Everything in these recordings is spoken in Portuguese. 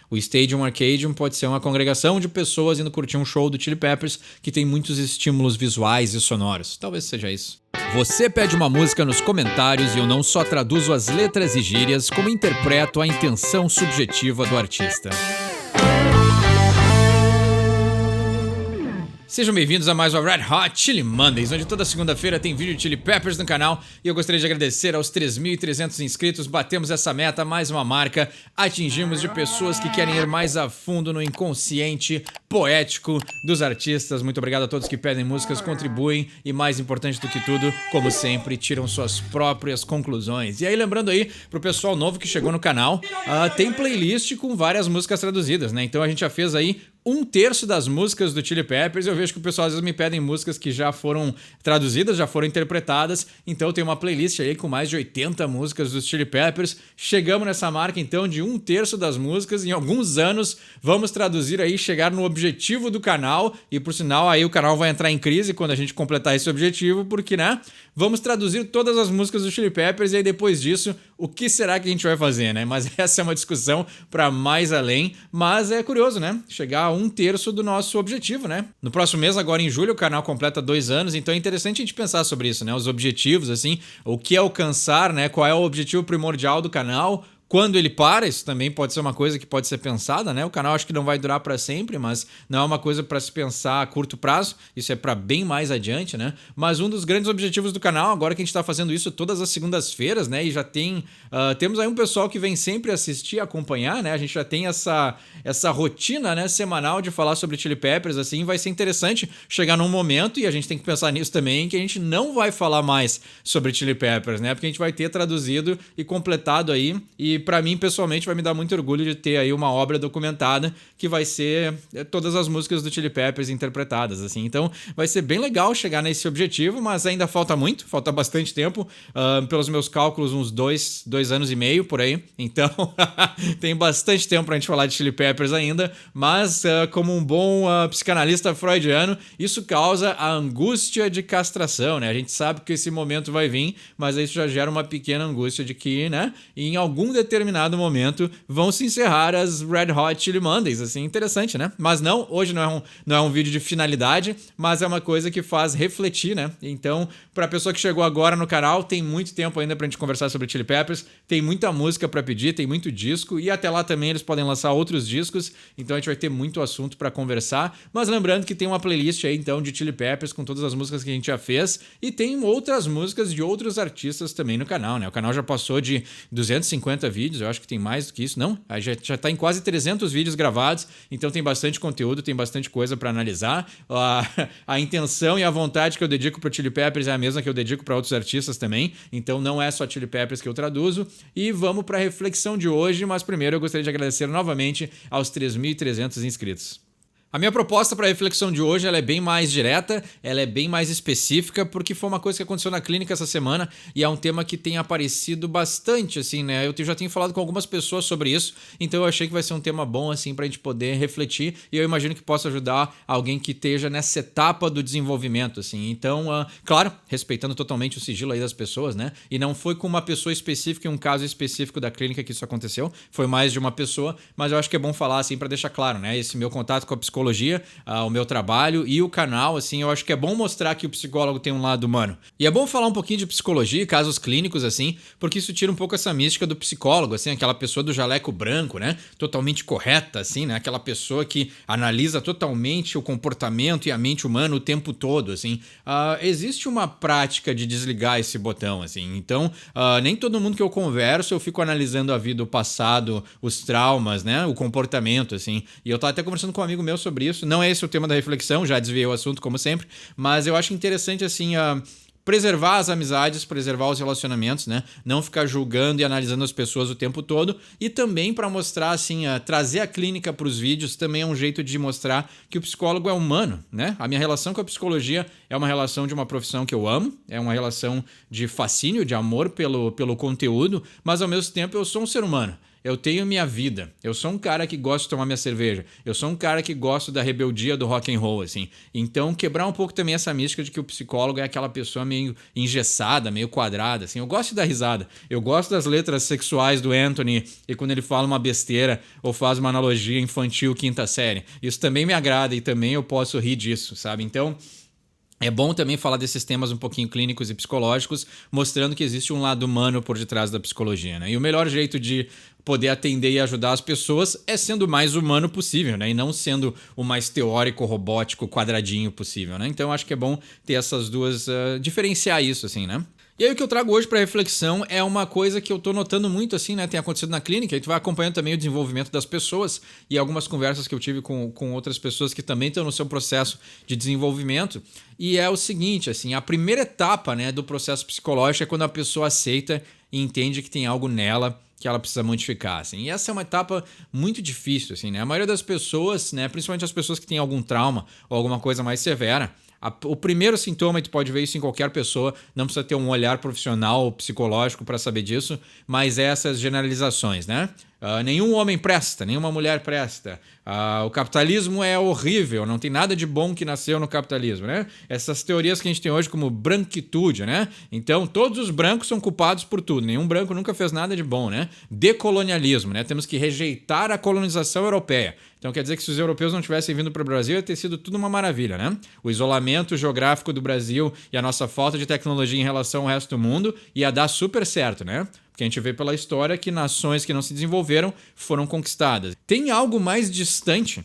O Stadium Arcadium pode ser uma congregação de pessoas indo curtir um show do Chili Peppers que tem muitos estímulos visuais e sonoros. Talvez seja isso. Você pede uma música nos comentários e eu não só traduzo as letras e gírias, como interpreto a intenção subjetiva do artista. Sejam bem-vindos a mais uma Red Hot Chili Mondays, onde toda segunda-feira tem vídeo de Chili Peppers no canal, e eu gostaria de agradecer aos 3.300 inscritos. Batemos essa meta, mais uma marca, atingimos de pessoas que querem ir mais a fundo no inconsciente poético dos artistas. Muito obrigado a todos que pedem músicas, contribuem e, mais importante do que tudo, como sempre, tiram suas próprias conclusões. E aí, lembrando aí, pro pessoal novo que chegou no canal, tem playlist com várias músicas traduzidas, né? Então a gente já fez aí 1/3 das músicas do Chili Peppers. Eu vejo que o pessoal às vezes me pedem músicas que já foram traduzidas, já foram interpretadas. Então tem uma playlist aí com mais de 80 músicas dos Chili Peppers. Chegamos nessa marca então de 1/3 das músicas. Em alguns anos vamos traduzir aí, chegar no objetivo do canal. E por sinal aí o canal vai entrar em crise quando a gente completar esse objetivo, porque, né, vamos traduzir todas as músicas do Chili Peppers e aí depois disso, o que será que a gente vai fazer, né? Mas essa é uma discussão para mais além. Mas é curioso, né? Chegar a 1/3 do nosso objetivo, né? No próximo mês, agora em julho, o canal completa 2 anos, então é interessante a gente pensar sobre isso, né? Os objetivos, assim, o que alcançar, né? Qual é o objetivo primordial do canal? Quando ele para, isso também pode ser uma coisa que pode ser pensada, né? O canal acho que não vai durar para sempre, mas não é uma coisa para se pensar a curto prazo. Isso é para bem mais adiante, né? Mas um dos grandes objetivos do canal, agora que a gente está fazendo isso todas as segundas-feiras, né? E já temos aí um pessoal que vem sempre assistir, acompanhar, né? A gente já tem essa rotina, né, semanal de falar sobre Chili Peppers, assim. Vai ser interessante chegar num momento, e a gente tem que pensar nisso também, que a gente não vai falar mais sobre Chili Peppers, né? Porque a gente vai ter traduzido e completado aí. E para mim, pessoalmente, vai me dar muito orgulho de ter aí uma obra documentada que vai ser todas as músicas do Chili Peppers interpretadas, assim. Então, vai ser bem legal chegar nesse objetivo, mas ainda falta muito, falta bastante tempo. Pelos meus cálculos, uns 2 anos e meio, por aí. Então, tem bastante tempo pra gente falar de Chili Peppers ainda, mas como um bom psicanalista freudiano, isso causa a angústia de castração, né? A gente sabe que esse momento vai vir, mas isso já gera uma pequena angústia de que, né, em algum determinado momento vão se encerrar as Red Hot Chili Mondays, assim, interessante, né? Mas não, hoje não é um vídeo de finalidade, mas é uma coisa que faz refletir, né? Então, pra pessoa que chegou agora no canal, tem muito tempo ainda pra gente conversar sobre Chili Peppers, tem muita música pra pedir, tem muito disco, e até lá também eles podem lançar outros discos, então a gente vai ter muito assunto pra conversar, mas lembrando que tem uma playlist aí, então, de Chili Peppers com todas as músicas que a gente já fez, e tem outras músicas de outros artistas também no canal, né? O canal já passou de 250 vídeos, eu acho que tem mais do que isso, não? Já tá em quase 300 vídeos gravados, então tem bastante conteúdo, tem bastante coisa para analisar. A intenção e a vontade que eu dedico pro Chili Peppers é a mesma que eu dedico para outros artistas também, então não é só Chili Peppers que eu traduzo. E vamos para a reflexão de hoje, mas primeiro eu gostaria de agradecer novamente aos 3.300 inscritos. A minha proposta para a reflexão de hoje, ela é bem mais direta, ela é bem mais específica, porque foi uma coisa que aconteceu na clínica essa semana e é um tema que tem aparecido bastante, assim, né? Eu já tenho falado com algumas pessoas sobre isso, então eu achei que vai ser um tema bom, assim, para a gente poder refletir, e eu imagino que possa ajudar alguém que esteja nessa etapa do desenvolvimento, assim. Então, claro, respeitando totalmente o sigilo aí das pessoas, né? E não foi com uma pessoa específica e um caso específico da clínica que isso aconteceu, foi mais de uma pessoa, mas eu acho que é bom falar, assim, para deixar claro, né? Esse meu contato com a psicologia, o meu trabalho e o canal, assim, eu acho que é bom mostrar que o psicólogo tem um lado humano. E é bom falar um pouquinho de psicologia e casos clínicos, assim, porque isso tira um pouco essa mística do psicólogo, assim, aquela pessoa do jaleco branco, né? Totalmente correta, assim, né? Aquela pessoa que analisa totalmente o comportamento e a mente humana o tempo todo, assim. Existe uma prática de desligar esse botão, assim. Então, nem todo mundo que eu converso, eu fico analisando a vida, o passado, os traumas, né? O comportamento, assim. E eu tava até conversando com um amigo meu sobre isso. Não é esse o tema da reflexão, já desviei o assunto como sempre, mas eu acho interessante, assim, preservar as amizades, preservar os relacionamentos, né? Não ficar julgando e analisando as pessoas o tempo todo. E também para mostrar, assim, trazer a clínica para os vídeos também é um jeito de mostrar que o psicólogo é humano, né? A minha relação com a psicologia é uma relação de uma profissão que eu amo, é uma relação de fascínio, de amor pelo conteúdo, mas ao mesmo tempo eu sou um ser humano. Eu tenho minha vida. Eu sou um cara que gosta de tomar minha cerveja. Eu sou um cara que gosta da rebeldia do rock and roll, assim. Então, quebrar um pouco também essa mística de que o psicólogo é aquela pessoa meio engessada, meio quadrada, assim. Eu gosto de dar risada. Eu gosto das letras sexuais do Anthony e quando ele fala uma besteira ou faz uma analogia infantil quinta série. Isso também me agrada e também eu posso rir disso, sabe? Então, é bom também falar desses temas um pouquinho clínicos e psicológicos, mostrando que existe um lado humano por detrás da psicologia, né? E o melhor jeito de poder atender e ajudar as pessoas é sendo o mais humano possível, né? E não sendo o mais teórico, robótico, quadradinho possível, né? Então acho que é bom ter essas duas, diferenciar isso, assim, né? E aí o que eu trago hoje para reflexão é uma coisa que eu tô notando muito assim, né? Tem acontecido na clínica e tu vai acompanhando também o desenvolvimento das pessoas e algumas conversas que eu tive com outras pessoas que também estão no seu processo de desenvolvimento. E é o seguinte, assim, a primeira etapa, né, do processo psicológico é quando a pessoa aceita e entende que tem algo nela que ela precisa modificar, assim. E essa é uma etapa muito difícil, assim, né? A maioria das pessoas, né, principalmente as pessoas que têm algum trauma ou alguma coisa mais severa, o primeiro sintoma, e tu pode ver isso em qualquer pessoa, não precisa ter um olhar profissional ou psicológico para saber disso, mas essas generalizações, né? Nenhum homem presta, nenhuma mulher presta. O capitalismo é horrível, não tem nada de bom que nasceu no capitalismo, né? Essas teorias que a gente tem hoje como branquitude, né? Então, todos os brancos são culpados por tudo, nenhum branco nunca fez nada de bom, né? Decolonialismo, né? Temos que rejeitar a colonização europeia. Então quer dizer que se os europeus não tivessem vindo para o Brasil, ia ter sido tudo uma maravilha, né? O isolamento geográfico do Brasil e a nossa falta de tecnologia em relação ao resto do mundo ia dar super certo, né? Porque a gente vê pela história que nações que não se desenvolveram foram conquistadas. Tem algo mais distante,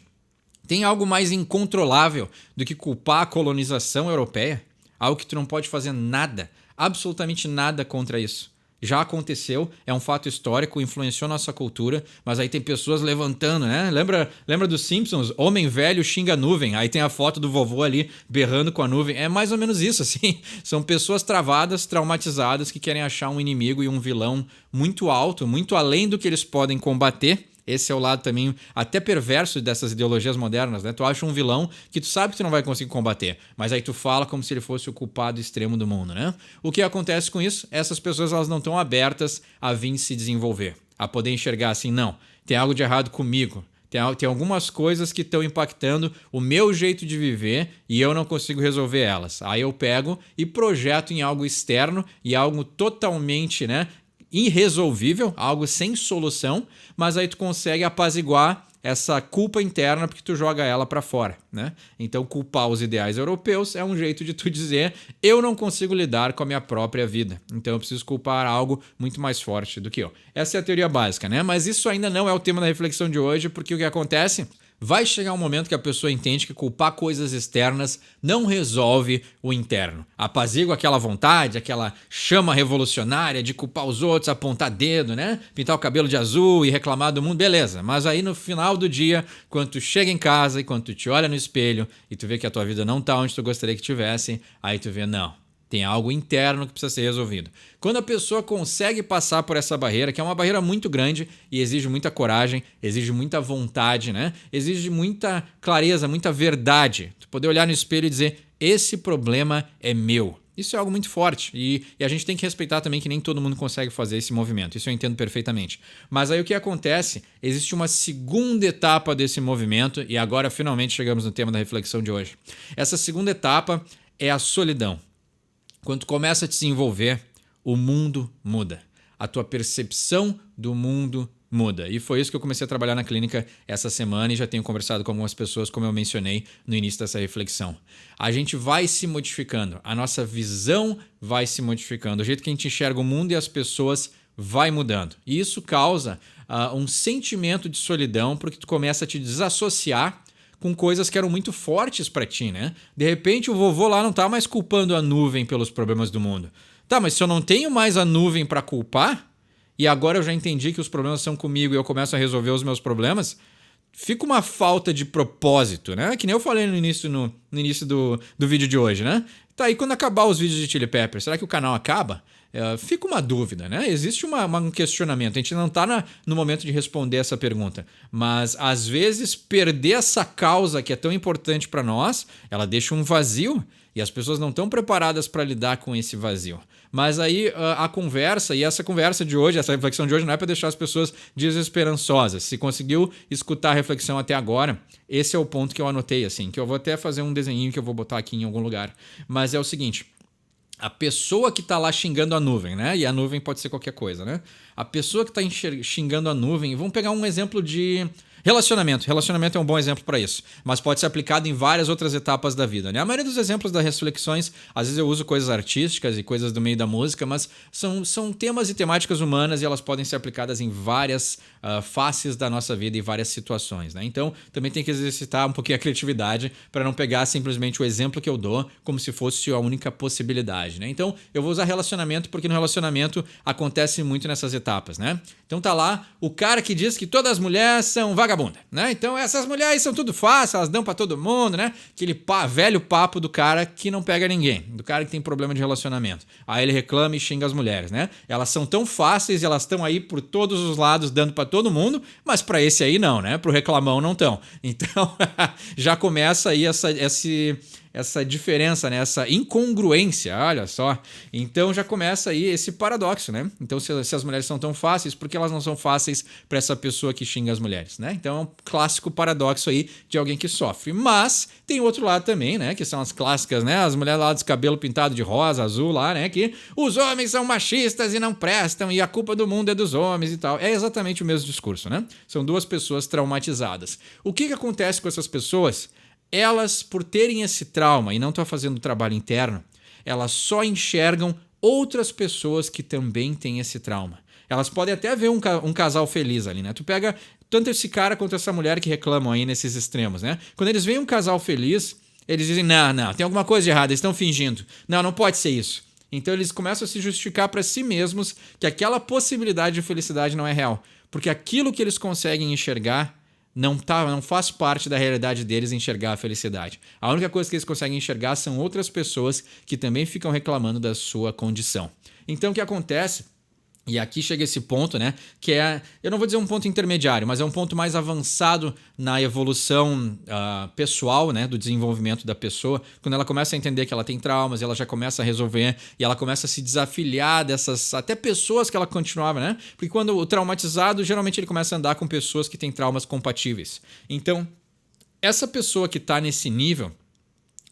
tem algo mais incontrolável do que culpar a colonização europeia? Algo que tu não pode fazer nada, absolutamente nada contra isso. Já aconteceu, é um fato histórico, influenciou nossa cultura, mas aí tem pessoas levantando, né? Lembra dos Simpsons? Homem velho xinga nuvem, aí tem a foto do vovô ali berrando com a nuvem. É mais ou menos isso, assim. São pessoas travadas, traumatizadas, que querem achar um inimigo e um vilão muito alto, muito além do que eles podem combater. Esse é o lado também até perverso dessas ideologias modernas, né? Tu acha um vilão que tu sabe que tu não vai conseguir combater, mas aí tu fala como se ele fosse o culpado extremo do mundo, né? O que acontece com isso? Essas pessoas elas não estão abertas a vir se desenvolver, a poder enxergar assim, não, tem algo de errado comigo. Tem algumas coisas que estão impactando o meu jeito de viver e eu não consigo resolver elas. Aí eu pego e projeto em algo externo e algo totalmente, né, irresolvível, algo sem solução, mas aí tu consegue apaziguar essa culpa interna porque tu joga ela para fora, né? Então culpar os ideais europeus é um jeito de tu dizer eu não consigo lidar com a minha própria vida, então eu preciso culpar algo muito mais forte do que eu. Essa é a teoria básica, né? Mas isso ainda não é o tema da reflexão de hoje, porque o que acontece? Vai chegar um momento que a pessoa entende que culpar coisas externas não resolve o interno. Apazigua aquela vontade, aquela chama revolucionária de culpar os outros, apontar dedo, né? Pintar o cabelo de azul e reclamar do mundo, beleza. Mas aí no final do dia, quando tu chega em casa e quando tu te olha no espelho e tu vê que a tua vida não tá onde tu gostaria que tivesse, aí tu vê, não. Tem algo interno que precisa ser resolvido. Quando a pessoa consegue passar por essa barreira, que é uma barreira muito grande e exige muita coragem, exige muita vontade, né? Exige muita clareza, muita verdade. Tu poder olhar no espelho e dizer, esse problema é meu. Isso é algo muito forte e a gente tem que respeitar também que nem todo mundo consegue fazer esse movimento. Isso eu entendo perfeitamente. Mas aí o que acontece? Existe uma segunda etapa desse movimento e agora finalmente chegamos no tema da reflexão de hoje. Essa segunda etapa é a solidão. Quando tu começa a te desenvolver, o mundo muda. A tua percepção do mundo muda. E foi isso que eu comecei a trabalhar na clínica essa semana e já tenho conversado com algumas pessoas, como eu mencionei no início dessa reflexão. A gente vai se modificando, a nossa visão vai se modificando, o jeito que a gente enxerga o mundo e as pessoas vai mudando. E isso causa um sentimento de solidão, porque tu começa a te desassociar com coisas que eram muito fortes para ti, né? De repente o vovô lá não tá mais culpando a nuvem pelos problemas do mundo. Tá, mas se eu não tenho mais a nuvem para culpar, e agora eu já entendi que os problemas são comigo e eu começo a resolver os meus problemas, fica uma falta de propósito, né? Que nem eu falei no início do vídeo de hoje, né? Tá, e quando acabar os vídeos de Chili Peppers, será que o canal acaba? fica uma dúvida, né? Existe um questionamento. A gente não está no momento de responder essa pergunta. Mas, às vezes, perder essa causa que é tão importante para nós, ela deixa um vazio e as pessoas não estão preparadas para lidar com esse vazio. Mas aí a conversa, e essa conversa de hoje, essa reflexão de hoje não é para deixar as pessoas desesperançosas. Se conseguiu escutar a reflexão até agora, esse é o ponto que eu anotei, assim, que eu vou até fazer um desenhinho que eu vou botar aqui em algum lugar. Mas é o seguinte: a pessoa que está lá xingando a nuvem, né? E a nuvem pode ser qualquer coisa, né? A pessoa que está xingando a nuvem, vamos pegar um exemplo de relacionamento. Relacionamento é um bom exemplo para isso, mas pode ser aplicado em várias outras etapas da vida, né? A maioria dos exemplos das reflexões, às vezes eu uso coisas artísticas e coisas do meio da música, mas são temas e temáticas humanas e elas podem ser aplicadas em várias faces da nossa vida e várias situações, né? Então, também tem que exercitar um pouquinho a criatividade para não pegar simplesmente o exemplo que eu dou como se fosse a única possibilidade, né? Então, eu vou usar relacionamento porque no relacionamento acontece muito nessas etapas, né? Então tá lá o cara que diz que todas as mulheres são vagabunda, né? Então essas mulheres são tudo fácil, elas dão pra todo mundo, né? Aquele velho papo do cara que não pega ninguém, do cara que tem problema de relacionamento. Aí ele reclama e xinga as mulheres, né? Elas são tão fáceis e elas estão aí por todos os lados dando pra todo mundo, mas pra esse aí não, né? Pro reclamão não estão. Então já começa aí essa diferença, né? Essa incongruência, olha só. Então já começa aí esse paradoxo, né? Então se as mulheres são tão fáceis, por que elas não são fáceis para essa pessoa que xinga as mulheres, né? Então é um clássico paradoxo aí de alguém que sofre. Mas tem outro lado também, né? Que são as clássicas, né? As mulheres lá de cabelo pintado de rosa, azul lá, né? Que os homens são machistas e não prestam e a culpa do mundo é dos homens e tal. É exatamente o mesmo discurso, né? São duas pessoas traumatizadas. O que acontece com essas pessoas? Elas, por terem esse trauma e não estão fazendo o trabalho interno, elas só enxergam outras pessoas que também têm esse trauma. Elas podem até ver um casal feliz ali, né? Tu pega tanto esse cara quanto essa mulher que reclamam aí nesses extremos, né? Quando eles veem um casal feliz, eles dizem, não, tem alguma coisa de errada, eles estão fingindo. Não pode ser isso. Então eles começam a se justificar para si mesmos que aquela possibilidade de felicidade não é real. Porque aquilo que eles conseguem enxergar não faz parte da realidade deles enxergar a felicidade. A única coisa que eles conseguem enxergar são outras pessoas que também ficam reclamando da sua condição. Então o que acontece? E aqui chega esse ponto, né? Que é, eu não vou dizer um ponto intermediário, mas é um ponto mais avançado na evolução pessoal, né? Do desenvolvimento da pessoa. Quando ela começa a entender que ela tem traumas, ela já começa a resolver e ela começa a se desafiliar dessas até pessoas que ela continuava, né? Porque quando o traumatizado, geralmente ele começa a andar com pessoas que têm traumas compatíveis. Então, essa pessoa que está nesse nível,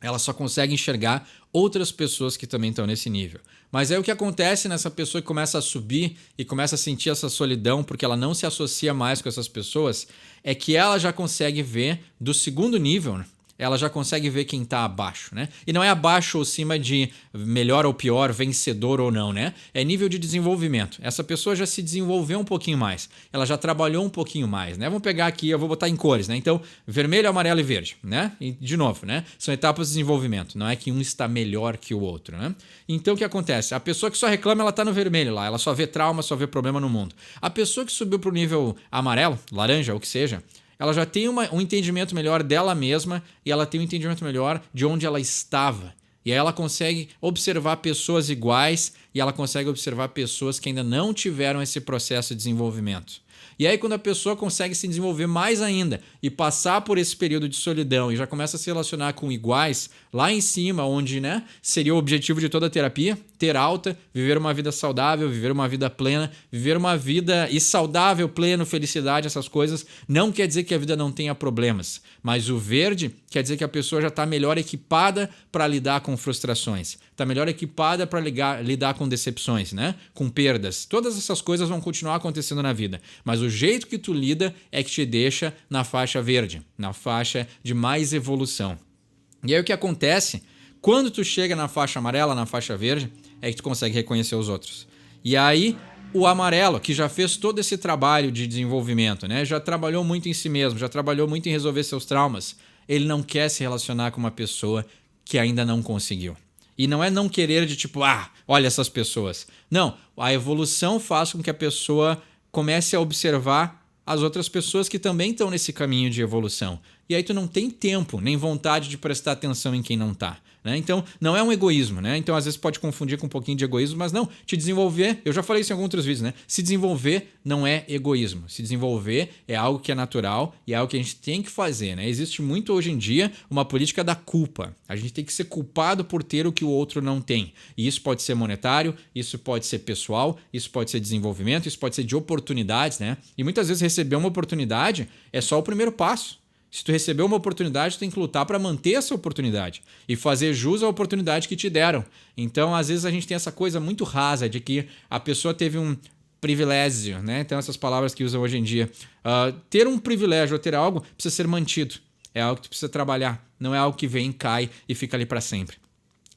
ela só consegue enxergar outras pessoas que também estão nesse nível. Mas aí o que acontece nessa pessoa que começa a subir e começa a sentir essa solidão porque ela não se associa mais com essas pessoas, é que ela já consegue ver do segundo nível, né? Ela já consegue ver quem está abaixo, né? E não é abaixo ou cima de melhor ou pior, vencedor ou não, né? É nível de desenvolvimento. Essa pessoa já se desenvolveu um pouquinho mais. Ela já trabalhou um pouquinho mais, né? Vamos pegar aqui, eu vou botar em cores, né? Então, vermelho, amarelo e verde, né? E de novo, né? São etapas de desenvolvimento. Não é que um está melhor que o outro, né? Então, o que acontece? A pessoa que só reclama, ela está no vermelho lá. Ela só vê trauma, só vê problema no mundo. A pessoa que subiu para o nível amarelo, laranja, ou o que seja, ela já tem um entendimento melhor dela mesma e ela tem um entendimento melhor de onde ela estava. E aí ela consegue observar pessoas iguais e ela consegue observar pessoas que ainda não tiveram esse processo de desenvolvimento. E aí quando a pessoa consegue se desenvolver mais ainda e passar por esse período de solidão e já começa a se relacionar com iguais lá em cima, onde, né, seria o objetivo de toda a terapia, ter alta, viver uma vida saudável, viver uma vida plena, viver uma vida e saudável, pleno, felicidade, essas coisas, não quer dizer que a vida não tenha problemas, mas o verde quer dizer que a pessoa já está melhor equipada para lidar com frustrações, está melhor equipada para lidar com decepções, né? Com perdas. Todas essas coisas vão continuar acontecendo na vida, mas o jeito que tu lida é que te deixa na faixa verde, na faixa de mais evolução. E aí o que acontece? Quando tu chega na faixa amarela, na faixa verde, é que tu consegue reconhecer os outros. E aí o amarelo, que já fez todo esse trabalho de desenvolvimento, né? Já trabalhou muito em si mesmo, já trabalhou muito em resolver seus traumas, ele não quer se relacionar com uma pessoa que ainda não conseguiu. E não é não querer de tipo, olha essas pessoas. Não, a evolução faz com que a pessoa comece a observar as outras pessoas que também estão nesse caminho de evolução. e aí tu não tem tempo nem vontade de prestar atenção em quem não tá. Né? Então, não é um egoísmo, né? Então, às vezes pode confundir com um pouquinho de egoísmo, mas não, te desenvolver, eu já falei isso em alguns outros vídeos, né? Se desenvolver não é egoísmo. Se desenvolver é algo que é natural e é algo que a gente tem que fazer, né? Existe muito hoje em dia uma política da culpa. A gente tem que ser culpado por ter o que o outro não tem. E isso pode ser monetário, isso pode ser pessoal, isso pode ser desenvolvimento, isso pode ser de oportunidades, né? E muitas vezes receber uma oportunidade é só o primeiro passo. Se tu recebeu uma oportunidade, tu tem que lutar para manter essa oportunidade e fazer jus à oportunidade que te deram. Então, às vezes a gente tem essa coisa muito rasa de que a pessoa teve um privilégio, né? Então, essas palavras que usam hoje em dia. Ter um privilégio ou ter algo precisa ser mantido. É algo que tu precisa trabalhar. Não é algo que vem, cai e fica ali para sempre.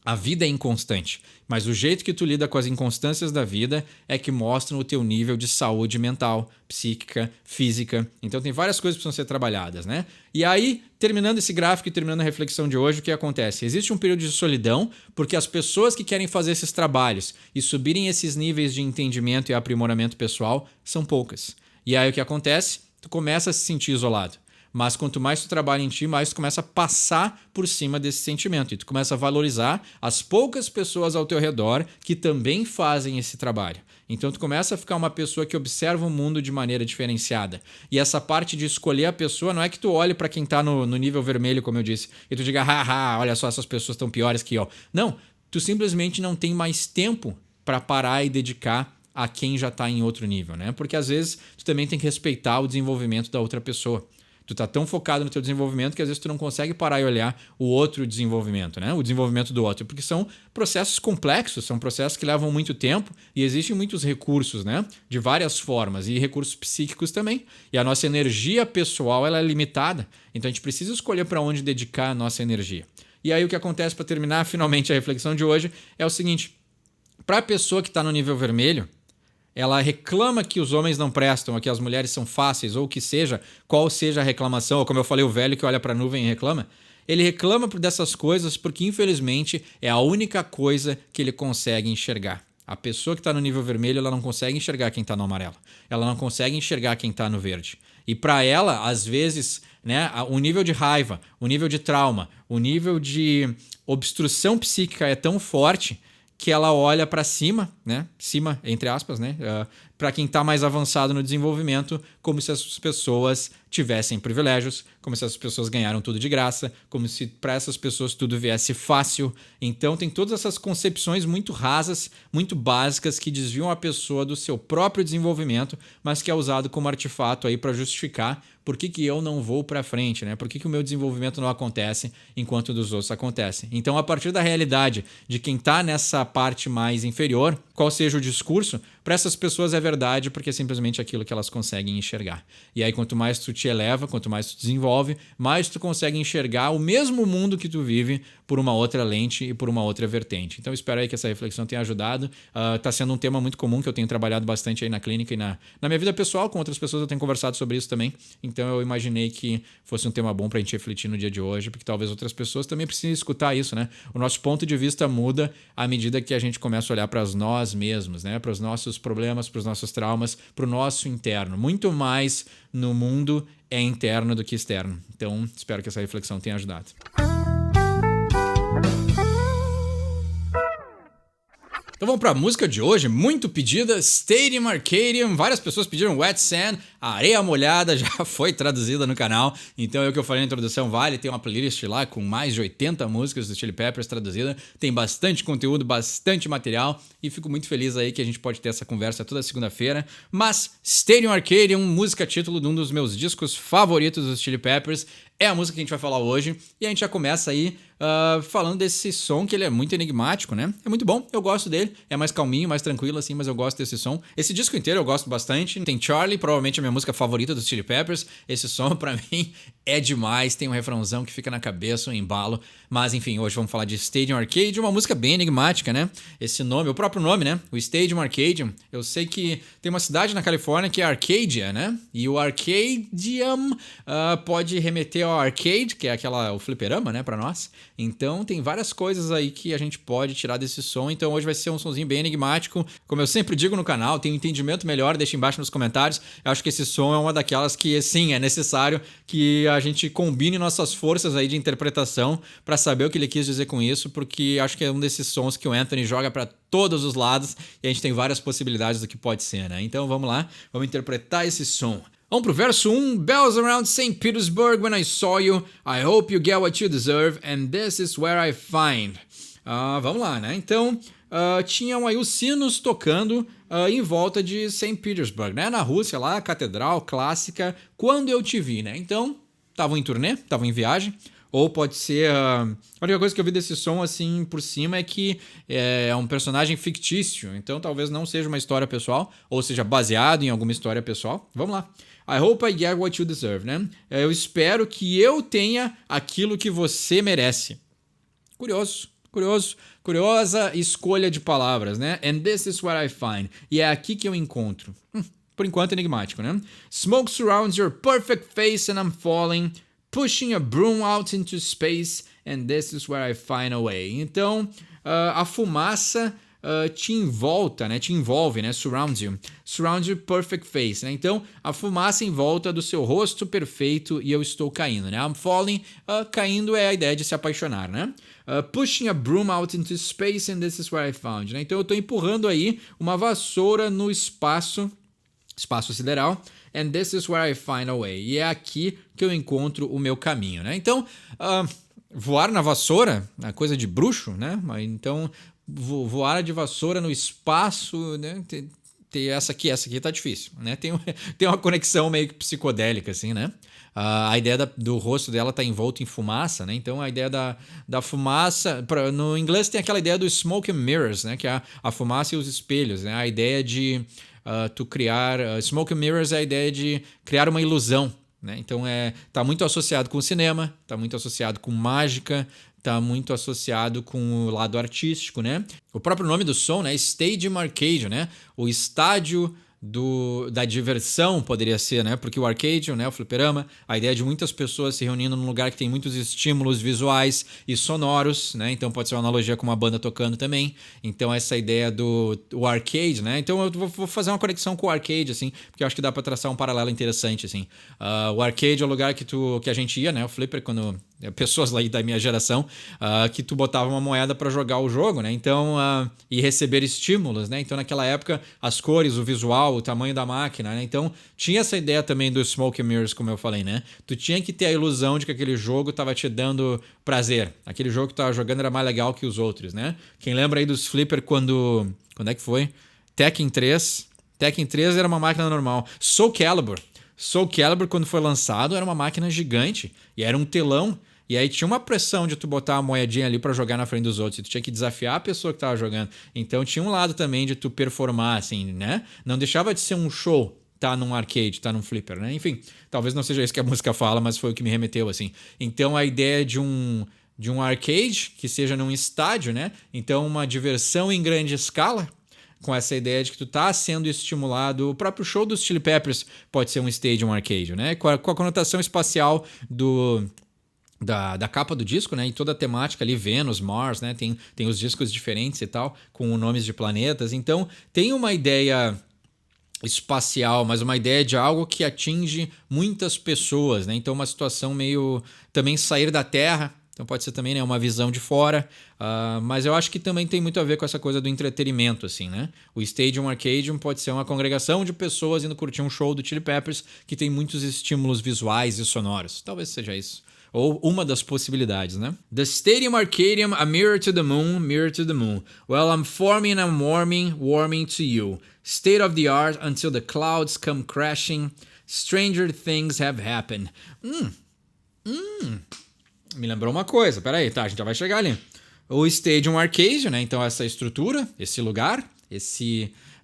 A vida é inconstante, mas o jeito que tu lida com as inconstâncias da vida é que mostram o teu nível de saúde mental, psíquica, física. Então tem várias coisas que precisam ser trabalhadas, né? E aí, terminando esse gráfico e terminando a reflexão de hoje, o que acontece? Existe um período de solidão porque as pessoas que querem fazer esses trabalhos e subirem esses níveis de entendimento e aprimoramento pessoal são poucas. E aí o que acontece? Tu começa a se sentir isolado. Mas quanto mais tu trabalha em ti, mais tu começa a passar por cima desse sentimento. E tu começa a valorizar as poucas pessoas ao teu redor que também fazem esse trabalho. Então tu começa a ficar uma pessoa que observa o mundo de maneira diferenciada. E essa parte de escolher a pessoa não é que tu olhe para quem tá no nível vermelho, como eu disse, e tu diga, haha, olha só, essas pessoas estão piores que eu. Não, tu simplesmente não tem mais tempo para parar e dedicar a quem já tá em outro nível, né? Porque às vezes tu também tem que respeitar o desenvolvimento da outra pessoa. Tu tá tão focado no teu desenvolvimento que às vezes tu não consegue parar e olhar o outro desenvolvimento, né? O desenvolvimento do outro, porque são processos complexos, são processos que levam muito tempo e existem muitos recursos, né? De várias formas e recursos psíquicos também. E a nossa energia pessoal, ela é limitada, então a gente precisa escolher para onde dedicar a nossa energia. E aí o que acontece para terminar finalmente a reflexão de hoje é o seguinte: para a pessoa que está no nível vermelho, ela reclama que os homens não prestam, ou que as mulheres são fáceis, ou que seja, qual seja a reclamação, ou como eu falei, o velho que olha para a nuvem e reclama. Ele reclama dessas coisas porque, infelizmente, é a única coisa que ele consegue enxergar. A pessoa que está no nível vermelho, ela não consegue enxergar quem está no amarelo. Ela não consegue enxergar quem está no verde. E para ela, às vezes, né, o nível de raiva, o nível de trauma, o nível de obstrução psíquica é tão forte que ela olha para cima, né? Cima, entre aspas, né? Para quem está mais avançado no desenvolvimento, como se as pessoas tivessem privilégios, como se as pessoas ganharam tudo de graça, como se para essas pessoas tudo viesse fácil. Então tem todas essas concepções muito rasas, muito básicas, que desviam a pessoa do seu próprio desenvolvimento, mas que é usado como artefato aí para justificar por que eu não vou para frente, né? Por que o meu desenvolvimento não acontece enquanto o dos outros acontece. Então, a partir da realidade de quem está nessa parte mais inferior, qual seja o discurso, para essas pessoas é verdade porque é simplesmente aquilo que elas conseguem enxergar. E aí, quanto mais tu te eleva, quanto mais tu desenvolve, mais tu consegue enxergar o mesmo mundo que tu vive por uma outra lente e por uma outra vertente. Então, espero aí que essa reflexão tenha ajudado. Tá sendo um tema muito comum que eu tenho trabalhado bastante aí na clínica e na minha vida pessoal, com outras pessoas eu tenho conversado sobre isso também. Então, eu imaginei que fosse um tema bom para a gente refletir no dia de hoje, porque talvez outras pessoas também precisem escutar isso, né? O nosso ponto de vista muda à medida que a gente começa a olhar para nós mesmos, né? Para os nossos problemas, para os nossos traumas, para o nosso interno. Muito mais no mundo é interno do que externo. Então, espero que essa reflexão tenha ajudado. Então vamos para a música de hoje, muito pedida, Stadium Arcadium. Várias pessoas pediram Wet Sand, Areia Molhada, já foi traduzida no canal. Então é o que eu falei na introdução, vale, tem uma playlist lá com mais de 80 músicas do Chili Peppers traduzida. Tem bastante conteúdo, bastante material e fico muito feliz aí que a gente pode ter essa conversa toda segunda-feira. Mas Stadium Arcadium, música título de um dos meus discos favoritos dos Chili Peppers, é a música que a gente vai falar hoje. E a gente já começa aí falando desse som que ele é muito enigmático, né? É muito bom, eu gosto dele. É mais calminho, mais tranquilo assim, mas eu gosto desse som. Esse disco inteiro eu gosto bastante. Tem Charlie, provavelmente a minha música favorita dos Chili Peppers. Esse som pra mim é demais. Tem um refrãozão que fica na cabeça, um embalo. Mas enfim, hoje vamos falar de Stadium Arcadium, uma música bem enigmática, né? Esse nome, o próprio nome, né? O Stadium Arcadium. Eu sei que tem uma cidade na Califórnia que é Arcadia, né? E o Arcadium pode remeter ao arcade, que é o fliperama, né, pra nós. Então tem várias coisas aí que a gente pode tirar desse som. Então hoje vai ser um sonzinho bem enigmático. Como eu sempre digo no canal, tem um entendimento melhor, deixa embaixo nos comentários. Eu acho que esse som é uma daquelas que, sim, é necessário que a gente combine nossas forças aí de interpretação para saber o que ele quis dizer com isso, porque acho que é um desses sons que o Anthony joga para todos os lados e a gente tem várias possibilidades do que pode ser, né? Então vamos lá, vamos interpretar esse som. Vamos pro verso 1. Bells around St. Petersburg when I saw you. I hope you get what you deserve and this is where I find. Vamos lá, né? Então, tinham aí os sinos tocando em volta de St. Petersburg, né? Na Rússia, lá, a catedral clássica, quando eu te vi, né? Então, estavam em turnê, estavam em viagem. Ou pode ser... a única coisa que eu vi desse som, assim, por cima é que é um personagem fictício. Então, talvez não seja uma história pessoal, ou seja baseado em alguma história pessoal. Vamos lá. I hope I get what you deserve, né? Eu espero que eu tenha aquilo que você merece. Curiosa escolha de palavras, né? And this is what I find. E é aqui que eu encontro. Por enquanto, enigmático, né? Smoke surrounds your perfect face and I'm falling, pushing a broom out into space and this is where I find a way. Então, a fumaça te envolve, né? Surrounds your perfect face, né? Então, a fumaça em volta do seu rosto perfeito e eu estou caindo, né? I'm falling, caindo é a ideia de se apaixonar, né? Pushing a broom out into space and this is where I found, né? Então, eu estou empurrando aí uma vassoura no espaço sideral. And this is where I find a way. E é aqui que eu encontro o meu caminho, né? Então, voar na vassoura é coisa de bruxo, né? Então, voar de vassoura no espaço, né? Essa aqui tá difícil, né? Tem uma conexão meio que psicodélica, assim, né? A ideia do rosto dela tá envolto em fumaça, né? Então a ideia da fumaça... No inglês tem aquela ideia do smoke and mirrors, né? Que é a fumaça e os espelhos, né? A ideia de tu criar... smoke and mirrors é a ideia de criar uma ilusão, né? Então tá muito associado com o cinema, tá muito associado com mágica, tá muito associado com o lado artístico, né? O próprio nome do som, né? Stadium Arcadium, né? O estádio da diversão poderia ser, né? Porque o arcade, né? O fliperama, a ideia de muitas pessoas se reunindo num lugar que tem muitos estímulos visuais e sonoros, né? Então pode ser uma analogia com uma banda tocando também. Então essa ideia do arcade, né? Então eu vou fazer uma conexão com o arcade, assim, porque eu acho que dá para traçar um paralelo interessante, assim. O arcade é o lugar que a gente ia, né? O flipper, quando... pessoas lá da minha geração, que tu botava uma moeda para jogar o jogo, né? Então, e receber estímulos, né? Então, naquela época, as cores, o visual, o tamanho da máquina, né? Então, tinha essa ideia também do Smoke and Mirrors, como eu falei, né? Tu tinha que ter a ilusão de que aquele jogo estava te dando prazer. Aquele jogo que tu tava jogando era mais legal que os outros, né? Quem lembra aí dos flipper quando é que foi? Tekken 3. Tekken 3 era uma máquina normal. Soul Calibur, quando foi lançado, era uma máquina gigante e era um telão. E aí tinha uma pressão de tu botar a moedinha ali pra jogar na frente dos outros. E tu tinha que desafiar a pessoa que tava jogando. Então tinha um lado também de tu performar, assim, né? Não deixava de ser um show tá num arcade, tá num flipper, né? Enfim, talvez não seja isso que a música fala, mas foi o que me remeteu, assim. Então a ideia de um arcade, que seja num estádio, né? Então uma diversão em grande escala, com essa ideia de que tu tá sendo estimulado. O próprio show dos Chili Peppers pode ser um stadium arcade, né? Com a conotação espacial da capa do disco, né? E toda a temática ali, Vênus, Mars, né? Tem os discos diferentes e tal, com nomes de planetas. Então, tem uma ideia espacial, mas uma ideia de algo que atinge muitas pessoas, né? Então, uma situação meio... também sair da Terra. Então, pode ser também, né, uma visão de fora. Mas eu acho que também tem muito a ver com essa coisa do entretenimento, assim, né? O Stadium Arcadium pode ser uma congregação de pessoas indo curtir um show do Chili Peppers que tem muitos estímulos visuais e sonoros. Talvez seja isso. Ou uma das possibilidades, né? The Stadium Arcadium, a mirror to the moon, mirror to the moon. Well, I'm forming and warming to you. State of the art until the clouds come crashing. Stranger things have happened. Me lembrou uma coisa, peraí, tá, a gente já vai chegar ali. O Stadium Arcadium, né? Então essa estrutura, esse lugar,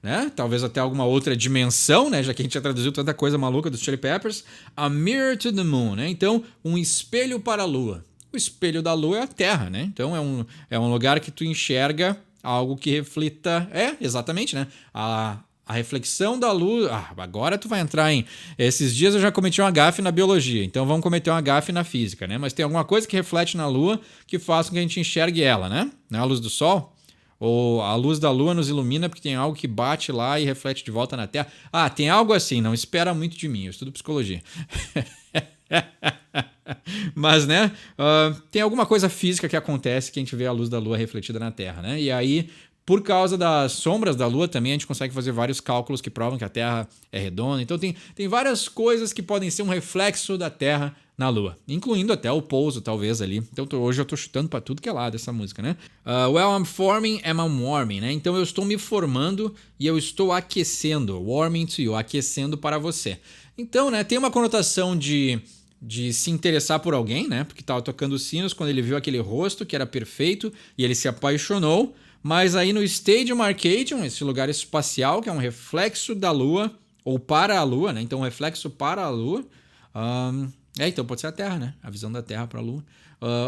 né? Talvez até alguma outra dimensão, né? Já que a gente já traduziu tanta coisa maluca dos Chili Peppers. A mirror to the moon, né? Então, um espelho para a lua. O espelho da lua é a Terra, né? Então, é um lugar que tu enxerga algo que reflita... exatamente, né? A reflexão da luz... agora tu vai entrar em... Esses dias eu já cometi uma gafe na biologia, então vamos cometer uma gafe na física, né? Mas tem alguma coisa que reflete na lua que faz com que a gente enxergue ela, né? Não é a luz do sol? Ou a luz da lua nos ilumina porque tem algo que bate lá e reflete de volta na Terra. Tem algo assim, não espera muito de mim, eu estudo psicologia. Mas, né, tem alguma coisa física que acontece que a gente vê a luz da Lua refletida na Terra, né? E aí, por causa das sombras da Lua também, a gente consegue fazer vários cálculos que provam que a Terra é redonda. Então tem várias coisas que podem ser um reflexo da Terra na Lua, incluindo até o pouso, talvez, ali. Então hoje eu tô chutando pra tudo que é lado essa música, né? Well, I'm forming and I'm warming, né? Então eu estou me formando e eu estou aquecendo. Warming to you, aquecendo para você. Então, né, tem uma conotação de se interessar por alguém, né? Porque tava tocando sinos quando ele viu aquele rosto que era perfeito e ele se apaixonou. Mas aí no Stadium Arcadium, esse lugar espacial, que é um reflexo da Lua, ou para a Lua, né? Então um reflexo para a Lua. Então pode ser a Terra, né? A visão da Terra para a Lua.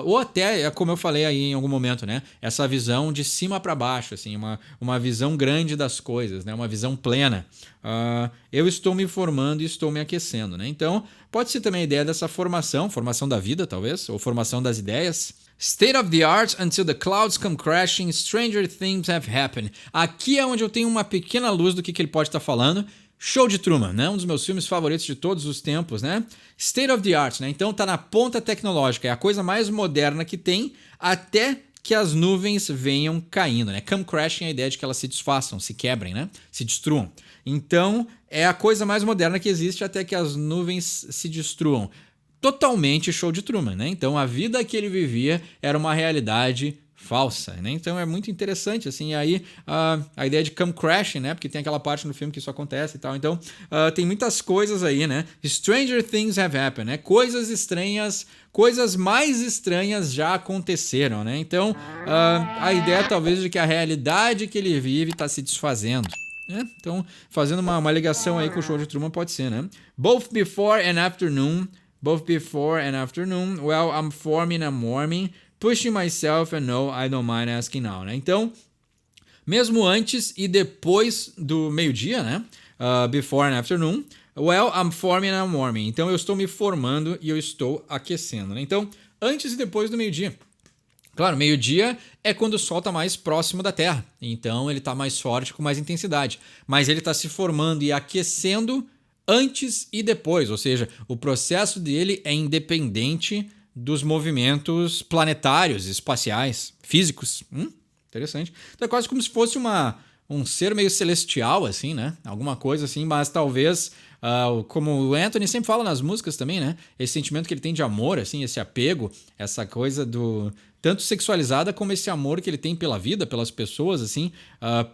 Ou até, como eu falei aí em algum momento, né? Essa visão de cima para baixo, assim, uma visão grande das coisas, né? Uma visão plena. Eu estou me formando e estou me aquecendo, né? Então, pode ser também a ideia dessa formação da vida, talvez, ou formação das ideias. State of the art until the clouds come crashing, stranger things have happened. Aqui é onde eu tenho uma pequena luz do que ele pode estar falando. Show de Truman, né? Um dos meus filmes favoritos de todos os tempos, né? State of the art, né? Então tá na ponta tecnológica, é a coisa mais moderna que tem até que as nuvens venham caindo, né? Come crashing é a ideia de que elas se desfaçam, se quebrem, né? Se destruam. Então é a coisa mais moderna que existe até que as nuvens se destruam. Totalmente show de Truman, né? Então a vida que ele vivia era uma realidade falsa, né? Então é muito interessante, assim, e aí a ideia de come crashing, né? Porque tem aquela parte no filme que isso acontece e tal. Então tem muitas coisas aí, né? Stranger things have happened, né? Coisas estranhas, coisas mais estranhas já aconteceram, né? Então a ideia talvez de que a realidade que ele vive está se desfazendo. Então, fazendo uma ligação aí com o show de Truman pode ser, né? Both before and afternoon. Well, I'm forming, I'm warming. Pushing myself and no, I don't mind asking now, né? Então, mesmo antes e depois do meio-dia, né? Before and afternoon. Well, I'm forming and I'm warming. Então, eu estou me formando e eu estou aquecendo, né? Então, antes e depois do meio-dia. Claro, meio-dia é quando o Sol está mais próximo da Terra. Então, ele está mais forte, com mais intensidade. Mas ele está se formando e aquecendo antes e depois. Ou seja, o processo dele é independente dos movimentos planetários, espaciais, físicos. Interessante. Então é quase como se fosse um ser meio celestial, assim, né? Alguma coisa assim, mas talvez, como o Anthony sempre fala nas músicas também, né? Esse sentimento que ele tem de amor, assim, esse apego, essa coisa do tanto sexualizada como esse amor que ele tem pela vida, pelas pessoas, assim,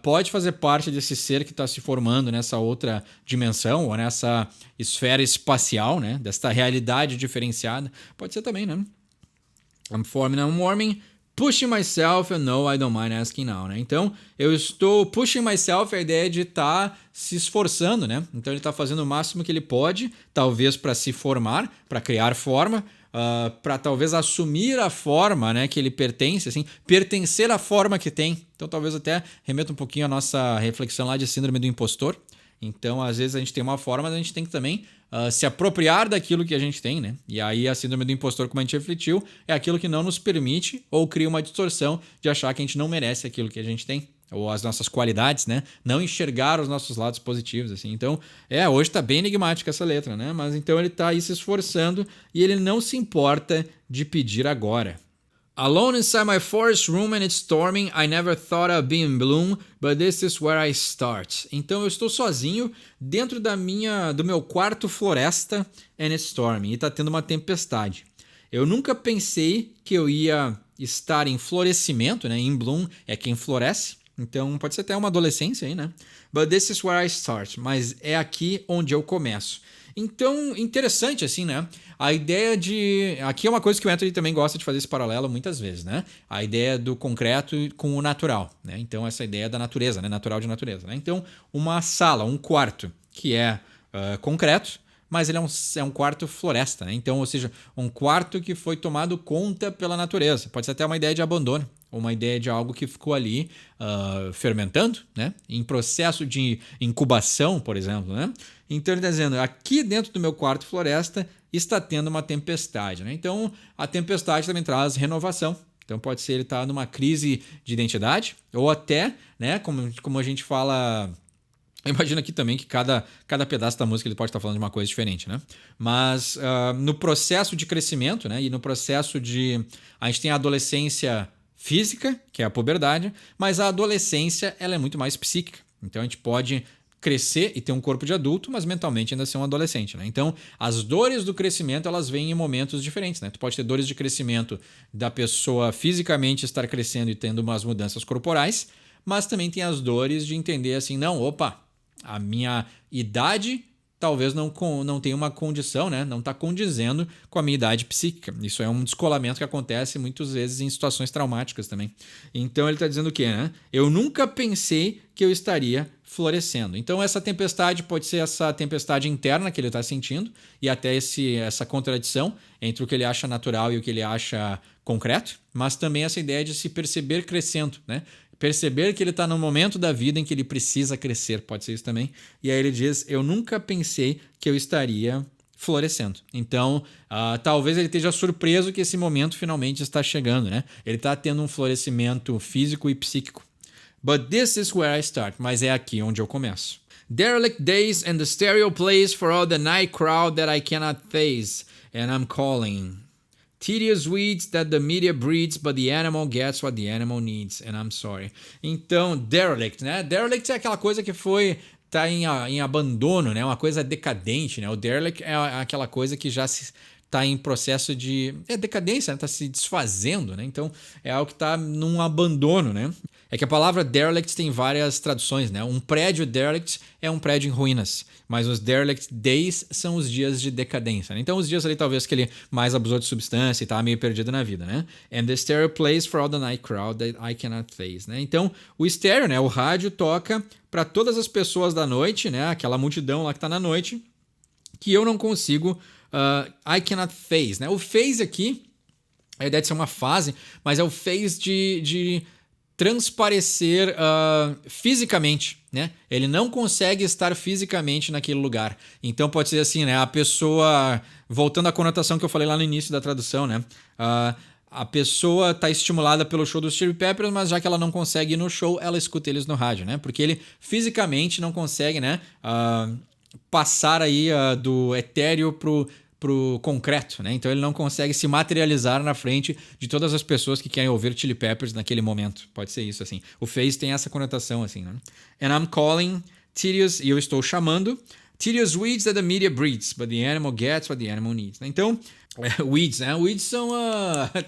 pode fazer parte desse ser que está se formando nessa outra dimensão ou nessa esfera espacial, né? Desta realidade diferenciada. Pode ser também, né? I'm forming, I'm warming. Pushing myself and no, I don't mind asking now, né? Então, eu estou pushing myself, a ideia de estar se esforçando, né? Então, ele está fazendo o máximo que ele pode, talvez para se formar, para criar forma, para talvez assumir a forma, né, que ele pertence, assim, pertencer à forma que tem. Então, talvez até remeta um pouquinho à nossa reflexão lá de síndrome do impostor. Então, às vezes a gente tem uma forma, mas a gente tem que também se apropriar daquilo que a gente tem, né? E aí a síndrome do impostor, como a gente refletiu, é aquilo que não nos permite ou cria uma distorção de achar que a gente não merece aquilo que a gente tem. Ou as nossas qualidades, né? Não enxergar os nossos lados positivos, assim. Então, hoje tá bem enigmática essa letra, né? Mas então ele tá aí se esforçando e ele não se importa de pedir agora. Alone inside my forest room and it's storming, I never thought I'd be in bloom, but this is where I start. Então eu estou sozinho dentro do meu quarto floresta and it's storming, e tá tendo uma tempestade. Eu nunca pensei que eu ia estar em florescimento, né? In bloom é quem floresce. Então pode ser até uma adolescência aí, né? But this is where I start. Mas é aqui onde eu começo. Então, interessante assim, né? A ideia de... Aqui é uma coisa que o Anthony também gosta de fazer esse paralelo muitas vezes, né? A ideia do concreto com o natural, né? Então, essa ideia da natureza, né? Natural de natureza, né? Então, uma sala, um quarto que é concreto, mas ele é um quarto floresta, né? Então, ou seja, um quarto que foi tomado conta pela natureza. Pode ser até uma ideia de abandono, ou uma ideia de algo que ficou ali fermentando, né? Em processo de incubação, por exemplo, né? Então ele está dizendo, aqui dentro do meu quarto floresta está tendo uma tempestade, né? Então a tempestade também traz renovação. Então pode ser ele estar numa crise de identidade, ou até, né? Como a gente fala Imagina aqui também que cada pedaço da música ele pode estar falando de uma coisa diferente, né? Mas no processo de crescimento, né? E no processo de... A gente tem a adolescência física, que é a puberdade, mas a adolescência ela é muito mais psíquica. Então a gente pode crescer e ter um corpo de adulto, mas mentalmente ainda ser um adolescente, né? Então as dores do crescimento elas vêm em momentos diferentes, né? Tu pode ter dores de crescimento da pessoa fisicamente estar crescendo e tendo umas mudanças corporais, mas também tem as dores de entender assim, não, opa, a minha idade talvez não tenha uma condição, né? Não está condizendo com a minha idade psíquica. Isso é um descolamento que acontece muitas vezes em situações traumáticas também. Então ele está dizendo o quê, né? Eu nunca pensei que eu estaria florescendo. Então essa tempestade pode ser essa tempestade interna que ele está sentindo e até essa contradição entre o que ele acha natural e o que ele acha concreto, mas também essa ideia de se perceber crescendo, né? Perceber que ele está no momento da vida em que ele precisa crescer, pode ser isso também. E aí ele diz, eu nunca pensei que eu estaria florescendo. Então, talvez ele esteja surpreso que esse momento finalmente está chegando, né? Ele está tendo um florescimento físico e psíquico. But this is where I start. Mas é aqui onde eu começo. Derelict days and the stereo plays for all the night crowd that I cannot face. And I'm calling. Tedious weeds that the media breeds, but the animal gets what the animal needs, and I'm sorry. Então, derelict, né? Derelict é aquela coisa que tá em abandono, né? Uma coisa decadente, né? O derelict é aquela coisa que já está em processo de decadência, né? Tá se desfazendo, né? Então, é algo que está num abandono, né? É que a palavra derelict tem várias traduções, né? Um prédio derelict é um prédio em ruínas, mas os derelict days são os dias de decadência, né? Então, os dias ali talvez que ele mais abusou de substância e tá meio perdido na vida, né? And the stereo plays for all the night crowd that I cannot face, né? Então, o estéreo, né? O rádio toca para todas as pessoas da noite, né? Aquela multidão lá que tá na noite, que eu não consigo... I cannot face, né? O phase aqui, a ideia de ser uma fase, mas é o phase de transparecer fisicamente, né? Ele não consegue estar fisicamente naquele lugar. Então pode ser assim, né? A pessoa, voltando à conotação que eu falei lá no início da tradução, né? A pessoa está estimulada pelo show dos Chili Peppers, mas já que ela não consegue ir no show, ela escuta eles no rádio, né? Porque ele fisicamente não consegue, né? Passar aí do etéreo pro concreto, né? Então ele não consegue se materializar na frente de todas as pessoas que querem ouvir Chili Peppers naquele momento. Pode ser isso, assim. O phase tem essa conotação, assim, né? And I'm calling tedious, e eu estou chamando, tedious weeds that the media breeds, but the animal gets what the animal needs. Então, weeds, né? Weeds são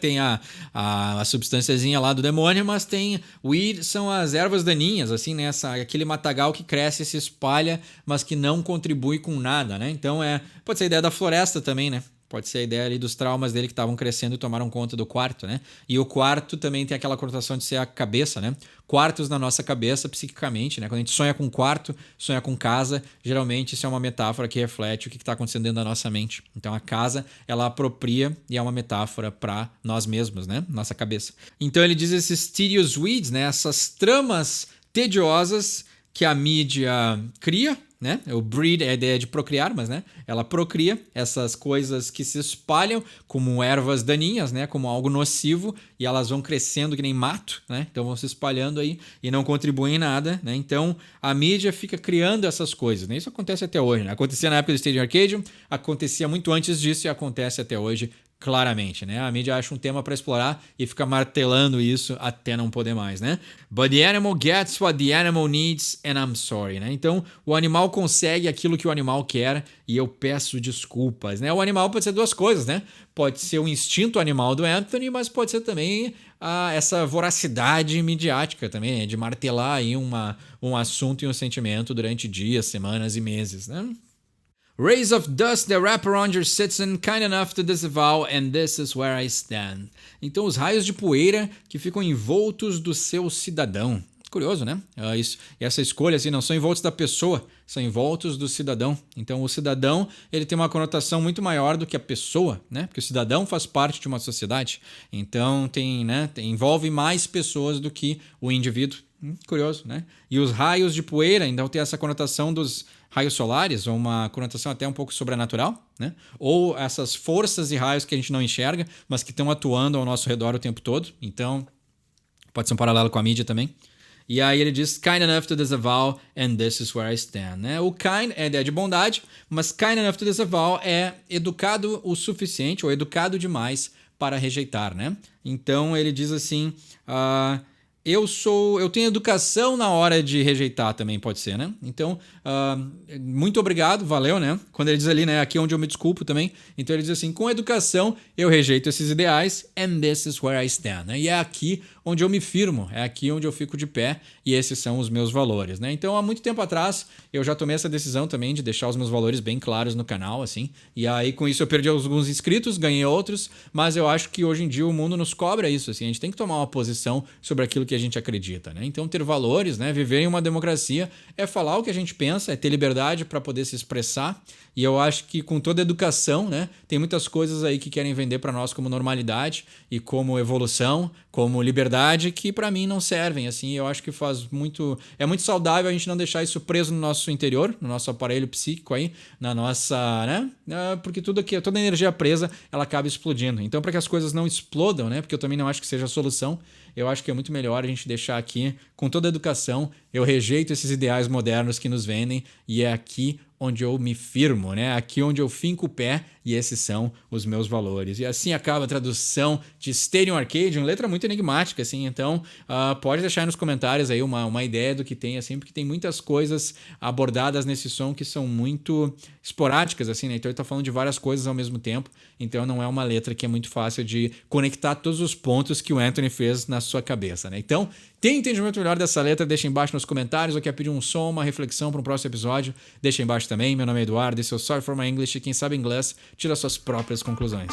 tem a substânciazinha lá do demônio, mas tem weed são as ervas daninhas, assim, né? Aquele matagal que cresce e se espalha, mas que não contribui com nada, né? Então pode ser a ideia da floresta também, né? Pode ser a ideia ali dos traumas dele que estavam crescendo e tomaram conta do quarto, né? E o quarto também tem aquela conotação de ser a cabeça, né? Quartos na nossa cabeça psiquicamente, né? Quando a gente sonha com quarto, sonha com casa, geralmente isso é uma metáfora que reflete o que está acontecendo dentro da nossa mente. Então a casa, ela apropria e é uma metáfora para nós mesmos, né? Nossa cabeça. Então ele diz esses tedious weeds, né? Essas tramas tediosas que a mídia cria, né? O breed é a ideia de procriar, mas, né? Ela procria essas coisas que se espalham como ervas daninhas, né? Como algo nocivo, e elas vão crescendo que nem mato, né? Então vão se espalhando aí e não contribuem em nada, né? Então a mídia fica criando essas coisas, né? Isso acontece até hoje, né? Acontecia na época do Stadium Arcadium, acontecia muito antes disso e acontece até hoje. Claramente, né? A mídia acha um tema para explorar e fica martelando isso até não poder mais, né? But the animal gets what the animal needs and I'm sorry, né? Então, o animal consegue aquilo que o animal quer e eu peço desculpas, né? O animal pode ser duas coisas, né? Pode ser o instinto animal do Anthony, mas pode ser também essa voracidade midiática também, né? De martelar aí um assunto e um sentimento durante dias, semanas e meses, né? Rays of dust that wrap around your citizen, kind enough to disavow, and this is where I stand. Então, os raios de poeira que ficam envoltos do seu cidadão. Curioso, né? Essa escolha, assim, não são envoltos da pessoa, são envoltos do cidadão. Então, o cidadão, ele tem uma conotação muito maior do que a pessoa, né? Porque o cidadão faz parte de uma sociedade. Então, envolve mais pessoas do que o indivíduo. Curioso, né? E os raios de poeira, então, tem essa conotação dos raios solares, ou uma conotação até um pouco sobrenatural, né? Ou essas forças e raios que a gente não enxerga, mas que estão atuando ao nosso redor o tempo todo. Então, pode ser um paralelo com a mídia também. E aí ele diz kind enough to disavow and this is where I stand, né? O kind é de bondade, mas kind enough to disavow é educado o suficiente ou educado demais para rejeitar, né? Então ele diz assim, eu tenho educação na hora de rejeitar também, pode ser, né? Então, muito obrigado, valeu, né? Quando ele diz ali, né? Aqui é onde eu me desculpo também. Então ele diz assim, com educação eu rejeito esses ideais and this is where I stand, né? E é aqui onde eu me firmo, é aqui onde eu fico de pé e esses são os meus valores, né? Então, há muito tempo atrás, eu já tomei essa decisão também de deixar os meus valores bem claros no canal, assim. E aí, com isso, eu perdi alguns inscritos, ganhei outros, mas eu acho que hoje em dia o mundo nos cobra isso, assim. A gente tem que tomar uma posição sobre aquilo que a gente acredita, né? Então, ter valores, né? Viver em uma democracia é falar o que a gente pensa, é ter liberdade para poder se expressar. E eu acho que com toda a educação, né? Tem muitas coisas aí que querem vender para nós como normalidade e como evolução, como liberdade, que para mim não servem, assim. Eu acho que é muito saudável a gente não deixar isso preso no nosso interior, no nosso aparelho psíquico aí, na nossa, né? Porque toda energia presa, ela acaba explodindo. Então, para que as coisas não explodam, né? Porque eu também não acho que seja a solução, eu acho que é muito melhor a gente deixar aqui, com toda a educação, eu rejeito esses ideais modernos que nos vendem e é aqui onde eu me firmo, né? Aqui onde eu finco o pé e esses são os meus valores. E assim acaba a tradução de Stadium Arcade, uma letra muito enigmática, assim. Então, pode deixar aí nos comentários aí uma ideia do que tem, assim, porque tem muitas coisas abordadas nesse som que são muito esporádicas, assim, né? Então ele tá falando de várias coisas ao mesmo tempo, então não é uma letra que é muito fácil de conectar todos os pontos que o Anthony fez na sua cabeça, né? Então, tem entendimento melhor dessa letra? Deixa embaixo nos comentários, ou quer pedir um som, uma reflexão para um próximo episódio? Deixa embaixo também. Meu nome é Eduardo, esse é o Sorry for My English, e quem sabe inglês tira suas próprias conclusões.